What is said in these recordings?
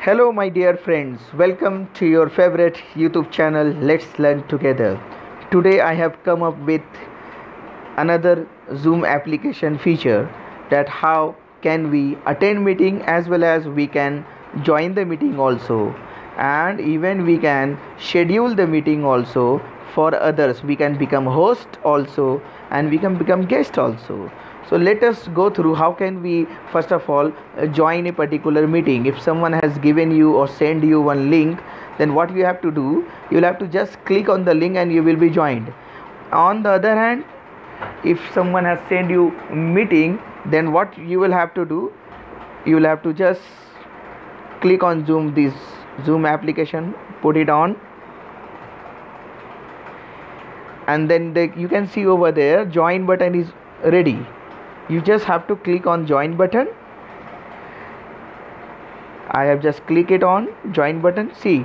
Hello, my dear friends. Welcome to your favorite YouTube channel, Let's Learn Together. Today, I have come up with another Zoom application feature that how can we attend meeting as well as we can join the meeting also, and even we can schedule the meeting also for others. We can become host also and we can become guest also. So let us go through how can we first of all join a particular meeting. If someone has given you or send you one link, then what you have to do, you will have to just click on the link and you will be joined. On the other hand, if someone has sent you meeting, then what you will have to do, you will have to just click on this Zoom application, put it on, and then you can see over there join button is ready. You just have to click on join button. I have just clicked it on join button. See,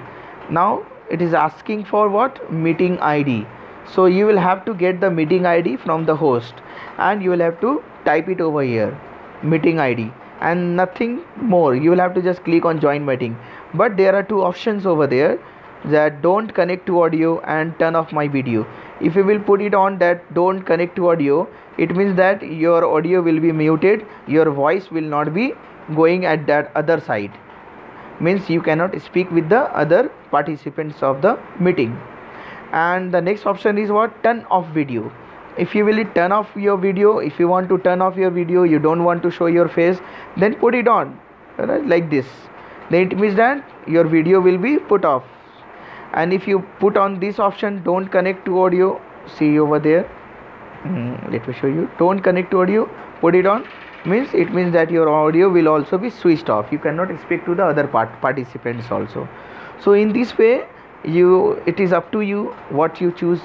now it is asking for what? Meeting ID. So you will have to get the meeting ID from the host and you will have to type it over here, meeting ID, and nothing more. You will have to just click on join meeting. But there are two options over there, that don't connect to audio and turn off my video. If you will put it on that don't connect to audio, it means that your audio will be muted, your voice will not be going at that other side, means you cannot speak with the other participants of the meeting. And the next option is what? Turn off video. If you will turn off your video, if you want to turn off your video, you don't want to show your face, then put it on, right, like this. Then it means that your video will be put off. And if you put on this option, don't connect to audio, see over there, let me show you, don't connect to audio, put it on, means it means that your audio will also be switched off. You cannot speak to the other participants also. So in this way, it is up to you what you choose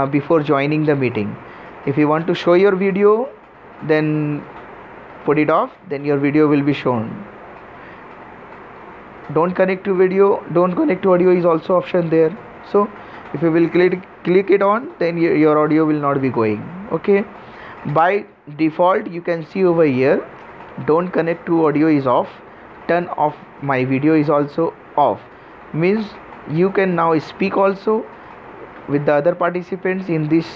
before joining the meeting. If you want to show your video, then put it off, then your video will be shown. Don't connect to video, don't connect to audio is also option there. So if you will click it on, then your audio will not be going. Okay, by default you can see over here, don't connect to audio is off, turn off my video is also off, means you can now speak also with the other participants in this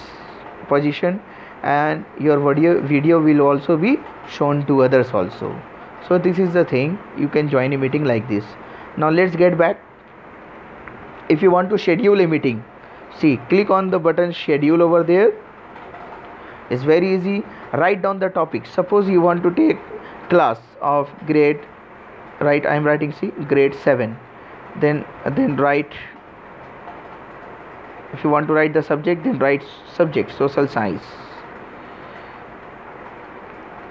position, and your video will also be shown to others also. So this is the thing, you can join a meeting like this. Now let's get back. If you want to schedule a meeting, see, click on the button schedule over there. It's very easy. Write down the topic. Suppose you want to take class of grade, right, I'm writing, see, grade 7. Then write, if you want to write the subject, then write subject social science,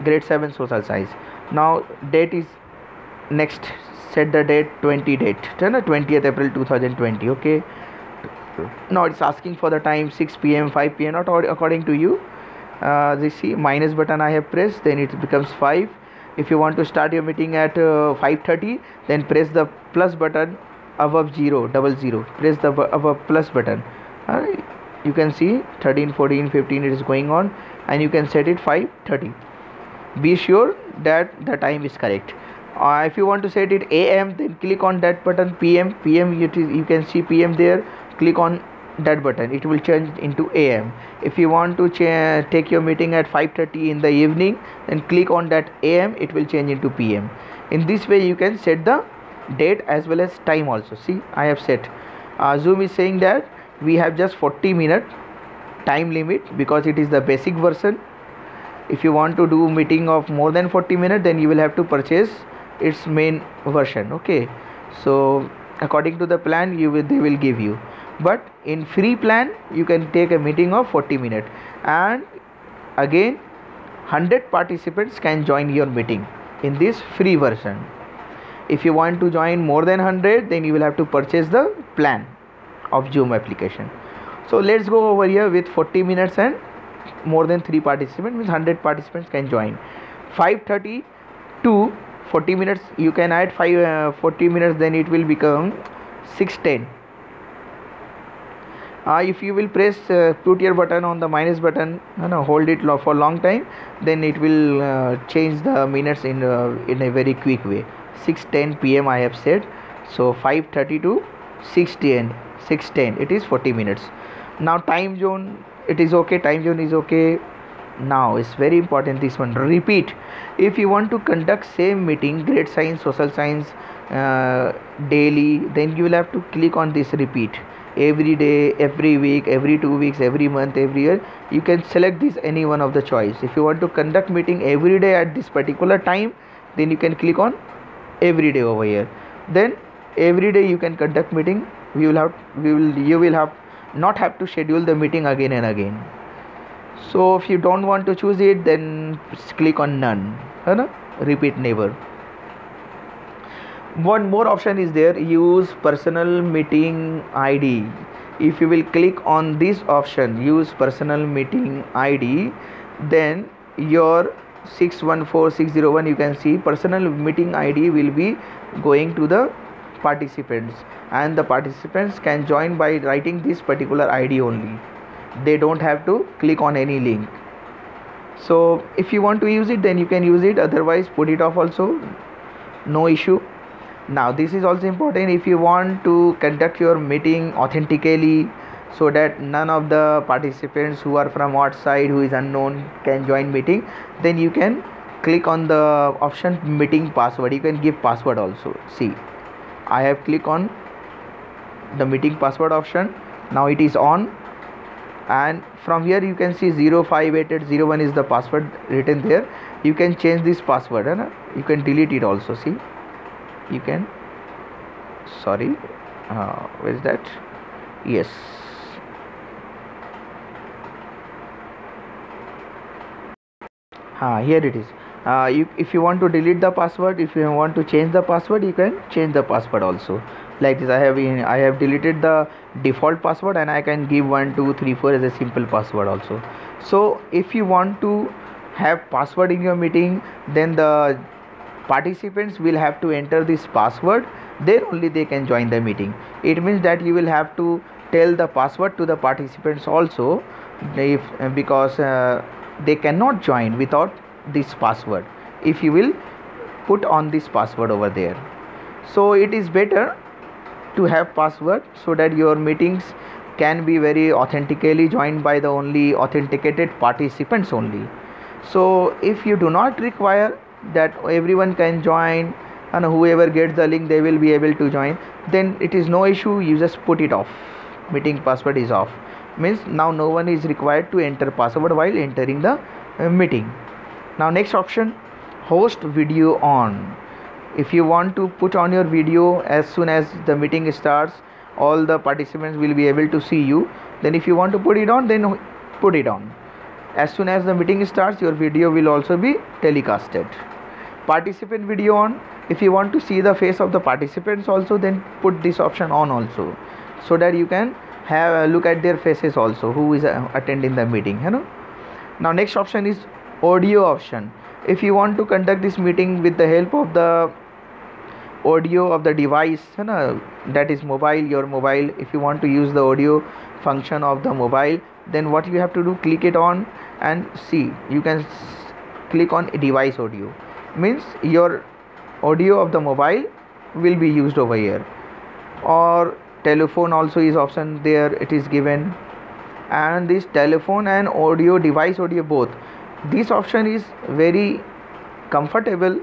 grade 7 social science. Now date is next, set the date 20th April 2020. Okay, now it's asking for the time 6 p.m. 5 p.m. not according to you. This see minus button I have pressed, then it becomes 5. If you want to start your meeting at 5:30, then press the plus button above 00, press the above plus button. Alright, you can see 13 14 15 it is going on, and you can set it 5:30. Be sure that the time is correct. If you want to set it AM, then click on that button. PM you can see PM there, click on that button, it will change into AM. If you want to take your meeting at 5:30 in the evening, then click on that AM, it will change into PM. In this way you can set the date as well as time also. See, I have set, Zoom is saying that we have just 40-minute time limit because it is the basic version. If you want to do meeting of more than 40 minutes, then you will have to purchase its main version. Okay, so according to the plan they will give you, but in free plan you can take a meeting of 40 minutes, and again 100 participants can join your meeting in this free version. If you want to join more than 100, then you will have to purchase the plan of Zoom application. So let's go over here with 40 minutes and more than 3 participants, means 100 participants can join. 5:30 to 40 minutes, you can add 40 minutes, then it will become 6:10. If you will press put your button on the minus button, hold it for long time, then it will change the minutes in a very quick way. 6:10 p.m. I have said. So 5:30 to 6:10, 6:10, it is 40 minutes. Now time zone, it is okay, time zone is okay. Now it's very important, this one, repeat. If you want to conduct same meeting, grade science, social science, daily, then you will have to click on this repeat. Every day, every week, every 2 weeks, every month, every year, you can select this any one of the choice. If you want to conduct meeting every day at this particular time, then you can click on every day over here. Then every day you can conduct meeting. You will have not have to schedule the meeting again and again. So if you don't want to choose it, then click on none. Repeat never. One more option is there, use personal meeting ID. If you will click on this option, use personal meeting ID, then your 614601, you can see personal meeting ID will be going to the participants, and the participants can join by writing this particular ID only. They don't have to click on any link. So if you want to use it, then you can use it, otherwise put it off also, no issue. Now this is also important. If you want to conduct your meeting authentically, so that none of the participants who are from outside, who is unknown, can join meeting, then you can click on the option meeting password. You can give password also. See, I have clicked on the meeting password option. Now it is on, and from here you can see 058801 is the password written there. You can change this password, you can delete it also. See, you can, sorry, where is that? Yes, here it is. If you want to delete the password, if you want to change the password, you can change the password also. Like this, I have deleted the default password, and I can give 1234 as a simple password also. So if you want to have password in your meeting, then the participants will have to enter this password, then only they can join the meeting. It means that you will have to tell the password to the participants also, because they cannot join without this password if you will put on this password over there. So it is better to have password, so that your meetings can be very authentically joined by the only authenticated participants only. So if you do not require that everyone can join, and whoever gets the link, they will be able to join, then it is no issue. You just put it off. Meeting password is off, means now no one is required to enter password while entering the meeting. Now next option, host video on. If you want to put on your video as soon as the meeting starts, all the participants will be able to see you. Then if you want to put it on, then put it on. As soon as the meeting starts, your video will also be telecasted. Participant video on. If you want to see the face of the participants also, then put this option on also, so that you can have a look at their faces also, who is attending the meeting. Now next option is audio option. If you want to conduct this meeting with the help of the audio of the device, that is mobile, your mobile, if you want to use the audio function of the mobile, then what you have to do, click it on, and see, you can click on device audio, means your audio of the mobile will be used over here. Or telephone also is option there, it is given. And this telephone and audio, device audio, both, this option is very comfortable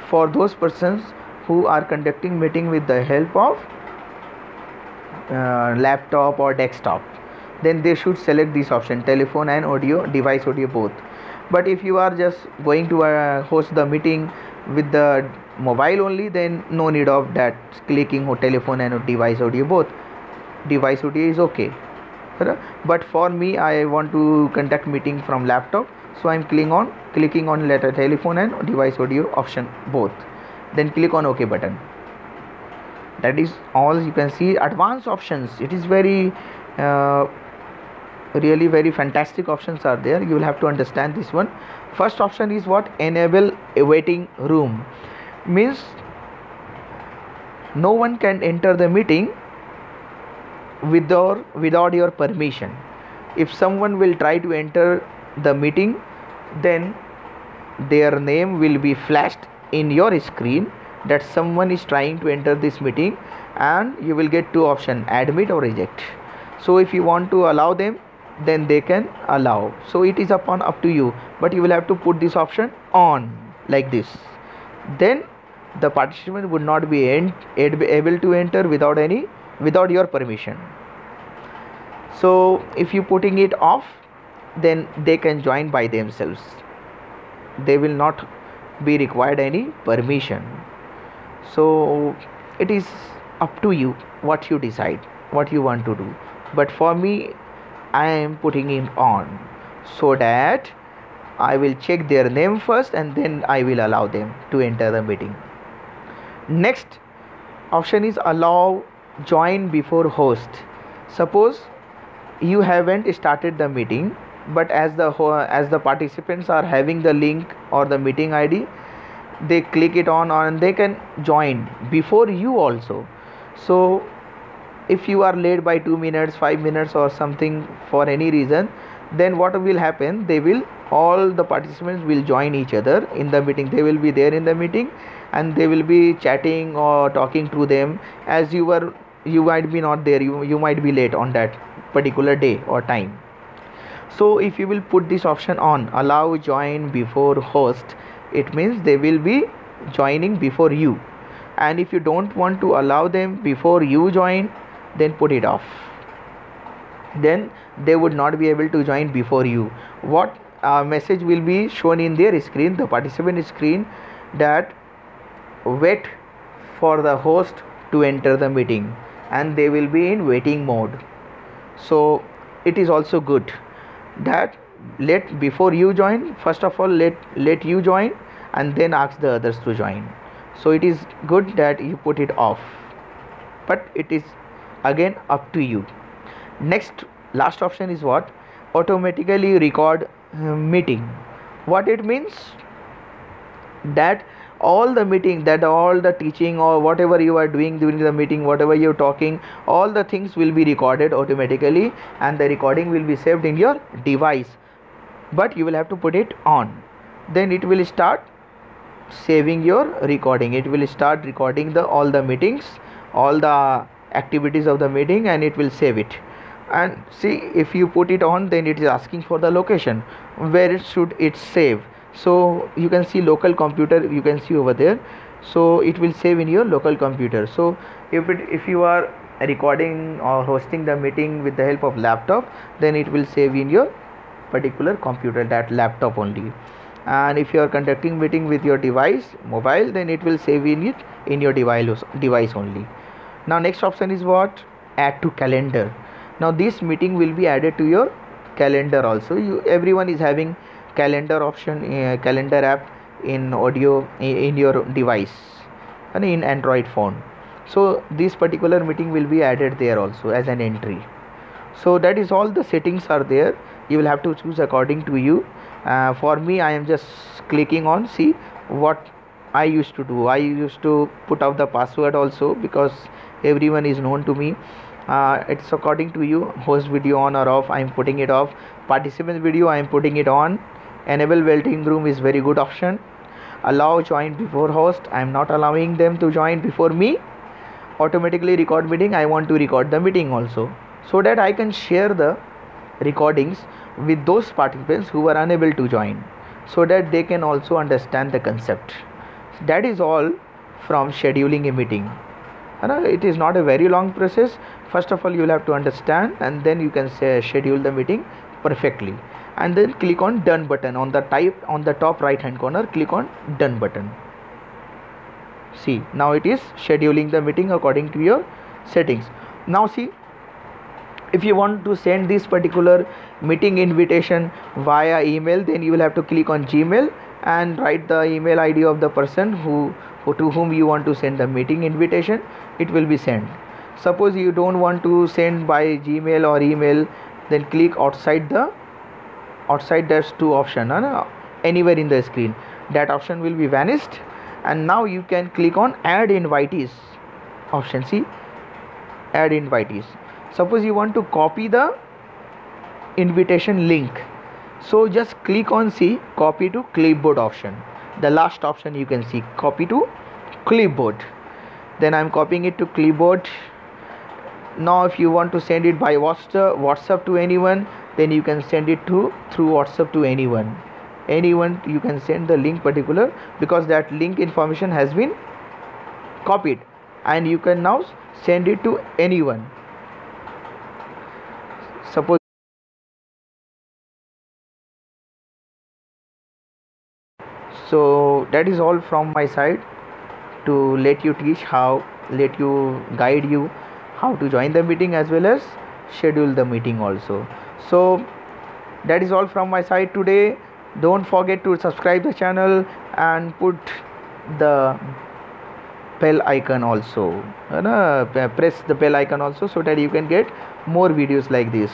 for those persons who are conducting meeting with the help of laptop or desktop. Then they should select this option, telephone and audio, device audio, both. But if you are just going to host the meeting with the mobile only, then no need of that clicking telephone and device audio, both. Device audio is okay. But for me, I want to conduct meeting from laptop, so I am clicking on letter telephone and device audio option, both. Then click on OK button. That is all. You can see advanced options. It is very really very fantastic options are there. You will have to understand this one. First option is what? Enable a waiting room. Means no one can enter the meeting without your permission. If someone will try to enter the meeting, then their name will be flashed in your screen, that someone is trying to enter this meeting, and you will get two options, admit or reject. So if you want to allow them, then they can allow. So it is up to you, but you will have to put this option on like this. Then the participant would not be able to enter without your permission. So if you putting it off, then they can join by themselves. They will not be required any permission. So it is up to you what you decide, what you want to do. But for me, I am putting it on, so that I will check their name first and then I will allow them to enter the meeting. Next option is allow join before host. Suppose you haven't started the meeting, but as the participants are having the link or the meeting ID, they click it on and they can join before you also. So if you are late by 2 minutes, 5 minutes or something for any reason, then what will happen, all the participants will join each other in the meeting. They will be there in the meeting and they will be chatting or talking to them. As you might be not there, you might be late on that particular day or time. So if you will put this option on, allow join before host, it means they will be joining before you. And if you don't want to allow them before you join, then put it off. Then they would not be able to join before you. What message will be shown in their screen, the participant screen, that wait for the host to enter the meeting, and they will be in waiting mode. So it is also good that before you join, first of all let you join and then ask the others to join. So it is good that you put it off, but it is again up to you. Last option is what? Automatically record meeting. What it means? That all the meeting, that all the teaching or whatever you are doing during the meeting, whatever you're talking, all the things will be recorded automatically, and the recording will be saved in your device. But you will have to put it on. Then it will start saving your recording. It will start recording all the meetings, all the activities of the meeting, and it will save it. And see, if you put it on, then it is asking for the location where should it save. So you can see local computer, you can see over there. So it will save in your local computer. So if you are recording or hosting the meeting with the help of laptop, then it will save in your particular computer, that laptop only. And if you are conducting meeting with your device, mobile, then it will save in your device only. Now next option is what? Add to calendar. Now this meeting will be added to your calendar also. Everyone is having calendar option, calendar app in audio in your device and in Android phone. So this particular meeting will be added there also as an entry. So that is all the settings are there. You will have to choose according to you. For me, I am just clicking on, see what I used to do. I used to put out the password also, because everyone is known to me. It's according to you. Host video on or off, I am putting it off. Participant video, I am putting it on. Enable waiting room is very good option. Allow join before host, I am not allowing them to join before me. Automatically record meeting, I want to record the meeting also, so that I can share the recordings with those participants who are unable to join, so that they can also understand the concept. That is all from scheduling a meeting. It is not a very long process. First of all, you will have to understand, and then you can schedule the meeting perfectly. And then click on done button on the top right hand corner. Click on done button. See, now it is scheduling the meeting according to your settings. Now see, if you want to send this particular meeting invitation via email, then you will have to click on Gmail and write the email ID of the person to whom you want to send the meeting invitation. It will be sent. Suppose you don't want to send by Gmail or email, then click outside there's two option anywhere in the screen. That option will be vanished, and now you can click on add invitees option. See, add invitees. Suppose you want to copy the invitation link, so just click on copy to clipboard option. The last option you can see, copy to clipboard. Then I'm copying it to clipboard. Now if you want to send it by WhatsApp to anyone, then you can send it through WhatsApp to anyone. You can send the link particular, because that link information has been copied, and you can now send it to anyone. Suppose, so that is all from my side, to let you guide you how to join the meeting as well as schedule the meeting also. So that is all from my side today. Don't forget to subscribe the channel and put the bell icon also, press the bell icon also, so that you can get more videos like this.